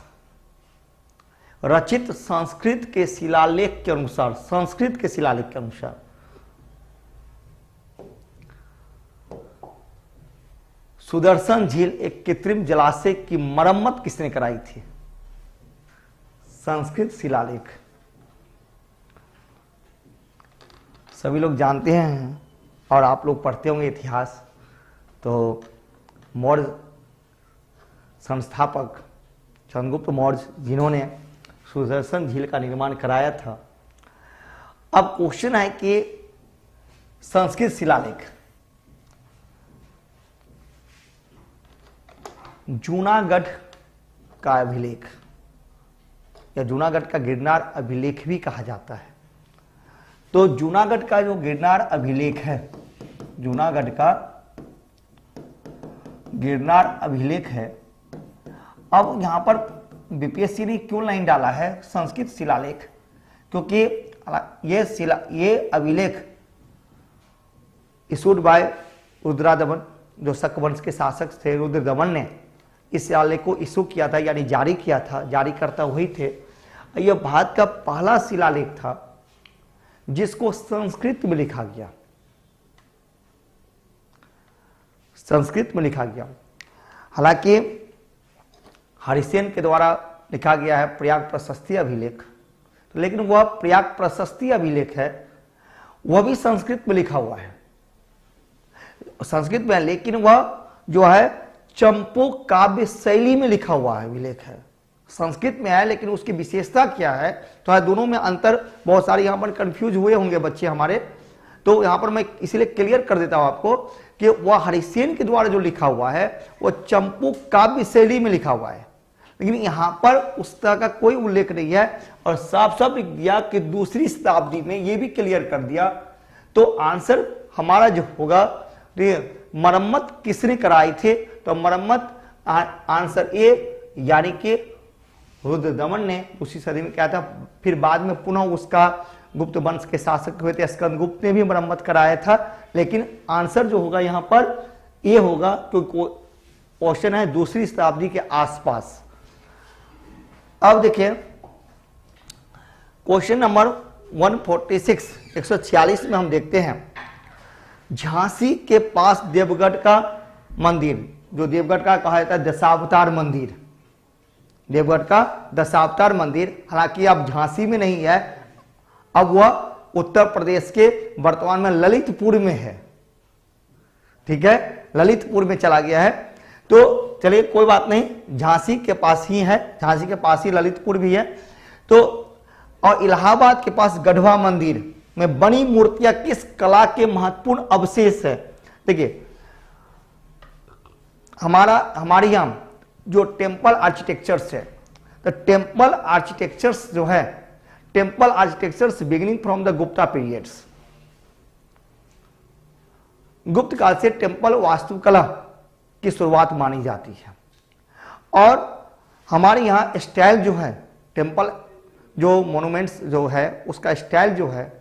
रचित संस्कृत के शिलालेख के अनुसार, सुदर्शन झील एक कृत्रिम जलाशय की मरम्मत किसने कराई थी? संस्कृत शिलालेख सभी लोग जानते हैं और आप लोग पढ़ते होंगे इतिहास, तो मौर्य संस्थापक चंद्रगुप्त मौर्य जिन्होंने सुदर्शन झील का निर्माण कराया था। अब क्वेश्चन है कि संस्कृत शिलालेख जूनागढ़ का अभिलेख या जूनागढ़ का गिरनार अभिलेख भी कहा जाता है। तो जूनागढ़ का जो गिरनार अभिलेख है, जूनागढ़ का गिरनार अभिलेख है, अब यहां पर बीपीएससी ने क्यों लाइन डाला है संस्कृत शिलालेख? क्योंकि ये अभिलेख इशूड बाय रुद्रदमन, जो शक वंश के शासक थे रुद्रदमन ने इस शिलालेख को इशू किया था, यानी जारी किया था, जारी करता वही थे। यह भारत का पहला शिलालेख था जिसको संस्कृत में लिखा गया, संस्कृत में लिखा गया। हालांकि हरिसेन के द्वारा लिखा गया है प्रयाग प्रशस्ति अभिलेख, लेकिन वह प्रयाग प्रशस्ति अभिलेख है वह भी संस्कृत में लिखा हुआ है, संस्कृत में, लेकिन वह जो है चंपू काव्य शैली में लिखा हुआ है अभिलेख है, संस्कृत में है, लेकिन उसकी विशेषता क्या है? तो दोनों में अंतर, बहुत सारे यहां पर कंफ्यूज हुए होंगे बच्चे हमारे, तो यहां पर मैं इसलिए क्लियर कर देता हूं आपको कि वह हरिसेन के द्वारा जो लिखा हुआ है वह चंपू काव्य शैली में लिखा हुआ है, लेकिन यहां पर उस तरह का कोई उल्लेख नहीं है। और साफ साफ लिख दिया कि दूसरी शताब्दी में, यह भी क्लियर कर दिया। तो आंसर हमारा जो होगा, मरम्मत किसने कराई थे? तो मरम्मत आंसर ए, यानी कि रुद्रदमन ने उसी सदी में क्या था। फिर बाद में पुनः उसका गुप्त वंश के शासक हुए थे स्कंदगुप्त ने भी मरम्मत कराया था, लेकिन आंसर जो होगा यहां पर ए होगा, तो क्वेश्चन है दूसरी शताब्दी के आसपास। अब देखिए क्वेश्चन नंबर 146 146 में हम देखते हैं झांसी के पास देवगढ़ का मंदिर, जो देवगढ़ का कहा जाता है दशावतार मंदिर, देवगढ़ का दशावतार मंदिर, हालांकि अब झांसी में नहीं है, अब वह उत्तर प्रदेश के वर्तमान में ललितपुर में है। ठीक है, ललितपुर में चला गया है। तो चलिए कोई बात नहीं, झांसी के पास ही है, झांसी के पास ही ललितपुर भी है। तो और इलाहाबाद के पास गढ़वा मंदिर में बनी मूर्तियां किस कला के महत्वपूर्ण अवशेष है। देखिए हमारे यहां जो टेम्पल आर्किटेक्चर्स है, तो टेम्पल आर्किटेक्चर्स जो है, temple architectures beginning from the Gupta periods, गुप्त काल से टेम्पल वास्तुकला की शुरुआत मानी जाती है। और हमारे यहाँ स्टाइल जो है, टेम्पल जो मोनूमेंट्स जो है उसका स्टाइल जो है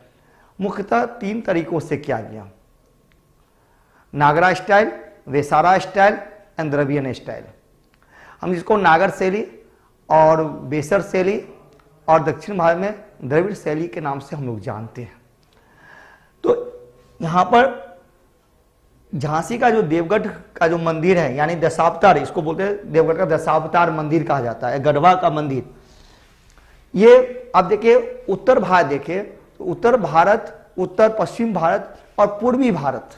मुख्यतः 3 तरीकों से किया गया, Nagara style, Vesara style and Dravidian style. हम इसको नागर शैली और बेसर शैली और दक्षिण भारत में द्रविड़ शैली के नाम से हम लोग जानते हैं। तो यहाँ पर झांसी का जो देवगढ़ का जो मंदिर है, यानी दशावतार, इसको बोलते हैं देवगढ़ का दशावतार मंदिर कहा जाता है, गढ़वा का मंदिर। ये अब देखिए उत्तर भारत, देखिए तो उत्तर भारत, उत्तर पश्चिम भारत और पूर्वी भारत,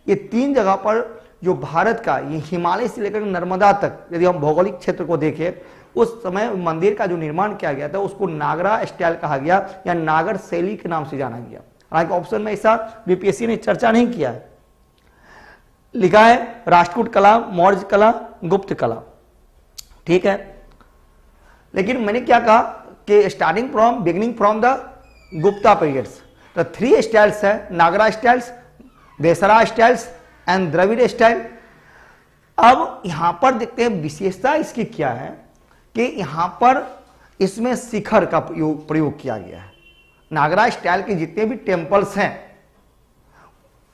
ये 3 जगह पर जो भारत का ये हिमालय से लेकर नर्मदा तक, यदि हम भौगोलिक क्षेत्र को देखें, उस समय मंदिर का जो निर्माण किया गया था उसको नागरा स्टाइल कहा गया या नागर शैली के नाम से जाना गया। हालांकि ऑप्शन में ऐसा बीपीएससी ने चर्चा नहीं किया है। लिखा है राष्ट्रकूट कला, मौर्य कला, गुप्त कला। ठीक है, लेकिन मैंने क्या कहा कि starting from, beginning from the Gupta periods, तो 3 स्टाइल्स है, Nagara styles, Vesara styles and Dravida style. अब यहां पर देखते हैं विशेषता इसकी क्या है कि यहां पर इसमें शिखर का प्रयोग किया गया है। नागरा स्टाइल के जितने भी टेम्पल्स हैं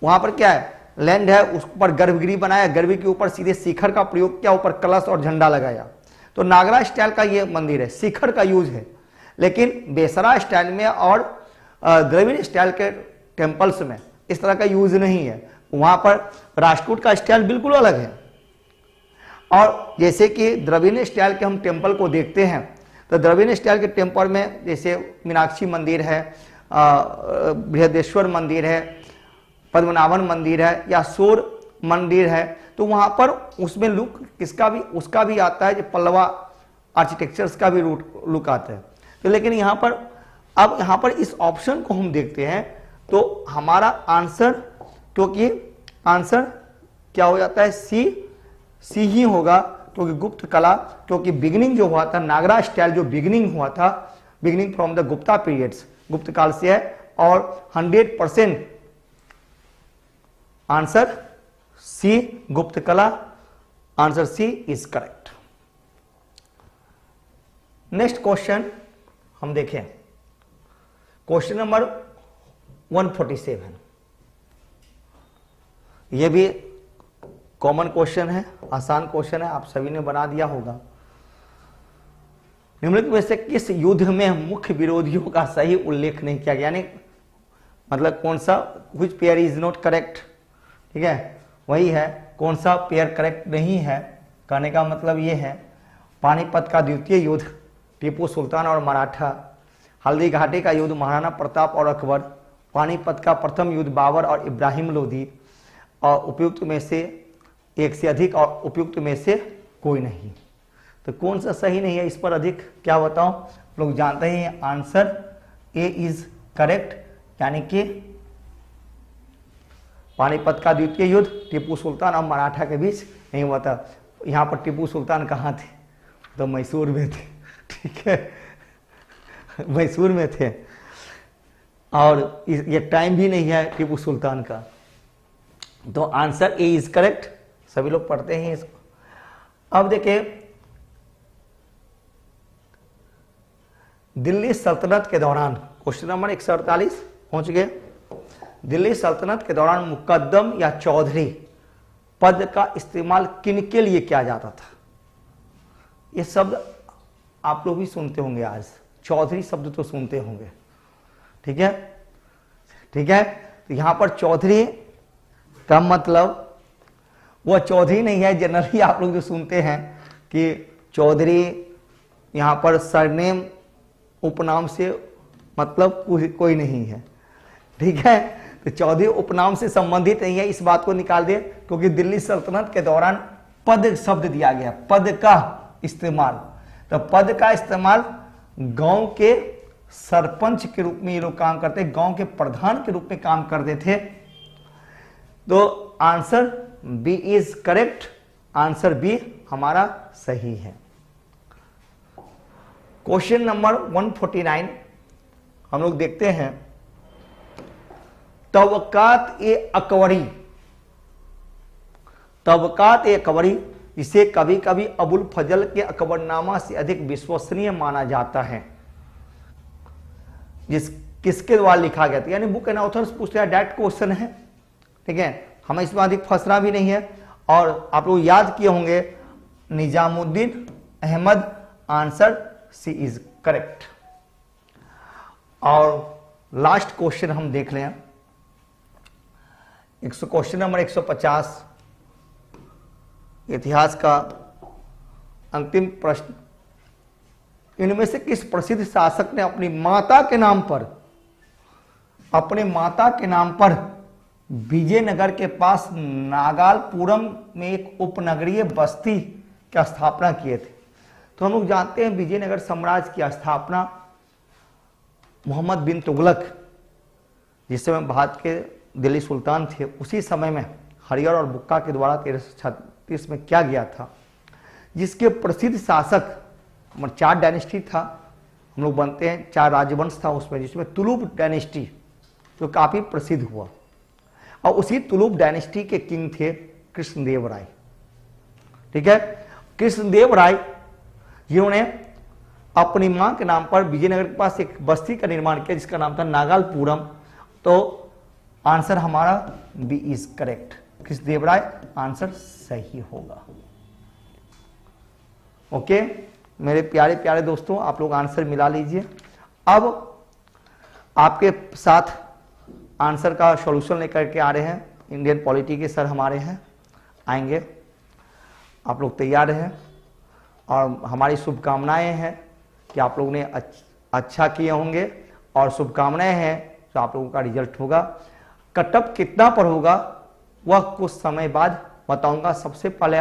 वहां पर क्या है, लैंड है, उस पर गर्भगृह बनाया, गर्भगृह के ऊपर सीधे शिखर का प्रयोग किया, ऊपर कलश और झंडा लगाया। तो नागरा स्टाइल का ये मंदिर है, शिखर का यूज है। लेकिन बेसरा स्टाइल में और द्रविड़ स्टाइल के टेम्पल्स में इस तरह का यूज नहीं है, वहां पर राष्ट्रकूट का स्टाइल बिल्कुल अलग है। और जैसे कि द्रविड़ स्टाइल के हम टेम्पल को देखते हैं, तो द्रविड़ स्टाइल के टेम्पल में जैसे मीनाक्षी मंदिर है, बृहदेश्वर मंदिर है, पद्मनाभन मंदिर है या शोर मंदिर है, तो वहां पर उसमें लुक किसका भी, उसका भी आता है, जो पल्लवा आर्किटेक्चर्स का भी लुक आता है। तो लेकिन यहाँ पर, अब यहाँ पर इस ऑप्शन को हम देखते हैं तो हमारा आंसर, क्योंकि आंसर क्या हो जाता है, सी ही होगा, क्योंकि गुप्त कला, क्योंकि बिगिनिंग जो हुआ था, नागरा स्टाइल जो बिगिनिंग हुआ था, beginning from the Gupta periods, गुप्त काल से है। और 100% आंसर सी, गुप्त कला, answer C is correct. Next question हम देखें, क्वेश्चन नंबर 147। यह भी कॉमन क्वेश्चन है, आसान क्वेश्चन है, आप सभी ने बना दिया होगा। निम्नलिखित में से किस युद्ध में मुख्य विरोधियों का सही उल्लेख नहीं किया गया, यानी मतलब कौन सा, which pair is not correct. ठीक है, वही है, कौन सा पेयर करेक्ट नहीं है, कहने का मतलब ये है, पानीपत का द्वितीय युद्ध टीपू सुल्तान और मराठा, हल्दी घाटी का युद्ध महाराणा प्रताप और अकबर, पानीपत का प्रथम युद्ध बाबर और इब्राहिम लोदी, और उपयुक्त में से एक से अधिक और उपयुक्त में से कोई नहीं। तो कौन सा सही नहीं है, इस पर अधिक क्या बताऊं, लोग जानते हैं आंसर ए इज करेक्ट, यानी कि पानीपत का द्वितीय युद्ध टीपू सुल्तान और मराठा के बीच नहीं हुआ था। यहाँ पर टीपू सुल्तान कहाँ थे, तो मैसूर में थे। ठीक है, मैसूर में थे, और ये टाइम भी नहीं है टीपू सुल्तान का। तो आंसर ए इज करेक्ट, सभी लोग पढ़ते हैं इसको। अब देखिए, दिल्ली सल्तनत के दौरान, क्वेश्चन नंबर 148 पहुंच गए। दिल्ली सल्तनत के दौरान मुकद्दम या चौधरी पद का इस्तेमाल किनके लिए किया जाता था? ये शब्द आप लोग भी सुनते होंगे, आज चौधरी शब्द तो सुनते होंगे, ठीक है, ठीक है। तो यहां पर चौधरी का मतलब वह चौधरी नहीं है, जनरली आप लोग जो सुनते हैं कि चौधरी यहां पर सरनेम उपनाम से मतलब कोई नहीं है, ठीक है। तो चौधरी उपनाम से संबंधित नहीं है, इस बात को निकाल दे, क्योंकि दिल्ली सल्तनत के दौरान पद शब्द दिया गया, पद का इस्तेमाल। तो पद का इस्तेमाल गांव के सरपंच के रूप में ये लोग काम करते, गांव के प्रधान के रूप में काम करते थे। तो answer B is correct, answer B हमारा सही है। क्वेश्चन नंबर 149 हम लोग देखते हैं, तबकात ए अकबरी, तबकात ए अकबरी इसे कभी कभी अबुल फजल के अकबरनामा से अधिक विश्वसनीय माना जाता है, किसके द्वारा लिखा गया था? यानी बुक एंड ऑथर्स पूछते हैं, डायरेक्ट क्वेश्चन है, ठीक है, हमें इसमें अधिक फंसना भी नहीं है। और आप लोग याद किए होंगे Nizamuddin Ahmad, answer C is correct. और लास्ट क्वेश्चन हम देख लें, क्वेश्चन नंबर 150, इतिहास का अंतिम प्रश्न, इनमें से किस प्रसिद्ध शासक ने अपनी माता के नाम पर, अपने माता के नाम पर विजयनगर के पास नागालपुरम में एक उपनगरीय बस्ती की स्थापना किए थे? तो हम लोग जानते हैं विजयनगर साम्राज्य की स्थापना मोहम्मद बिन तुगलक, जिस समय भारत के दिल्ली सुल्तान थे, उसी समय में हरियर और बुक्का के द्वारा 1336 में किया गया था, जिसके प्रसिद्ध शासक 4 डायनेस्टी था, हम लोग बनते हैं 4 राजवंश था उसमें, जिसमें तुलुप डायनेस्टी जो काफी प्रसिद्ध हुआ, और उसी तुलुप डायनेस्टी के किंग थे कृष्णदेव राय, ठीक है। कृष्णदेव राय जिन्होंने अपनी मां के नाम पर विजयनगर के पास एक बस्ती का निर्माण किया जिसका नाम था नागालपुरम। तो आंसर हमारा B is correct, Krishnadeva Raya answer सही होगा। ओके मेरे प्यारे प्यारे दोस्तों, आप लोग आंसर मिला लीजिए। अब आपके साथ आंसर का सॉल्यूशन लेकर के आ रहे हैं इंडियन पॉलिटी के सर हमारे हैं, आएंगे, आप लोग तैयार हैं, और हमारी शुभकामनाएं हैं कि आप लोगों ने अच्छा किए होंगे, और शुभकामनाएं हैं तो आप लोगों का रिजल्ट होगा। कटअप कितना पर होगा वह कुछ समय बाद बताऊंगा। सबसे पहले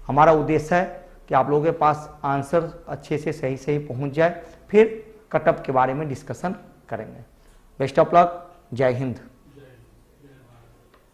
हमारा उद्देश्य है कि आप लोगों के पास आंसर अच्छे से सही पहुंच जाए, फिर कटअप के बारे में डिस्कशन करेंगे। बेस्ट ऑफ लक, जय हिंद।